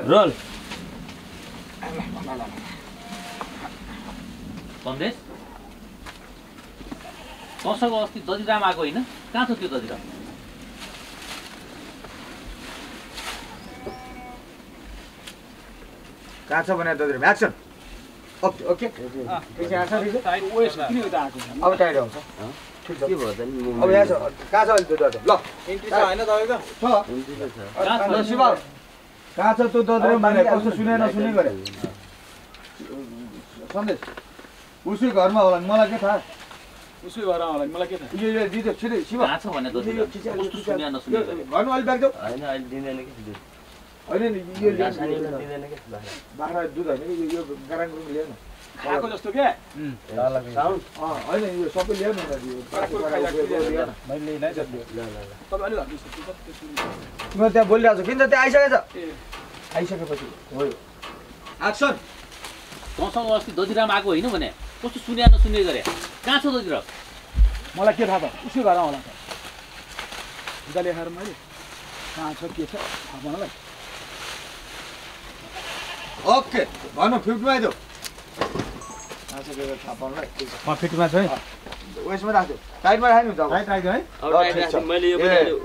Role Kamlesh तँसँग अस्ति दजिराम आएको होइन? कहाँ छ त्यो दजिराम? कहाँ छ भने दजिराम एक्सन ओके ओके अब टाइट आउँछ के भयो त नि अब यहाँ छ कहाँ छ अहिले त्यो दजिराम ल इन्ट्री छ हैन तपाईको छ शिव कहाँ छ त्यो दजिराम भने कस्तो सुने नसुने गरे सन्देश उसै घरमा होला नि मलाई के थाहा उसै घर आउला मलाई के थाहा यो दिदे छिटै शिव कहाँ छ भने दजिराम कस्तो सुन्या नसुन्या गरे? घरमा अलि ब्याग देऊ हैन अहिले दिँदैन के होइन नि यो दिँदैन के बाख्रा दुध होइन यो गाराङ गुरुङ ल्याउ न खाएको जस्तो के साउन्ड होइन यो सबै ल्याउ न मैले नै जति तपाईँ अलि भन्नु म त्यहाँ बोलिरहेको छु किन त त्यहाँ आइसकेछ आइसकेपछि हो एक्सन तँसँग अस्ति दजिराम आएको होइन भने कस्तो सुन्या नसुन्ने गरे? कहाँ छ दजिराम? मलाई के थाहा त उसै घर आउला त खुदा लेखाएर मैले कहाँ छ के छ थाहा मलाई ओके भन्नु 50 मा आइदेऊ कहाँ छ के छ थाहा पाउनलाई म फिटमा छु है वेस्टमा राख्छु टाइटमा राख्नु हुन्छ अब राइट राइट है अब टाइम मैले यो बनाइदियो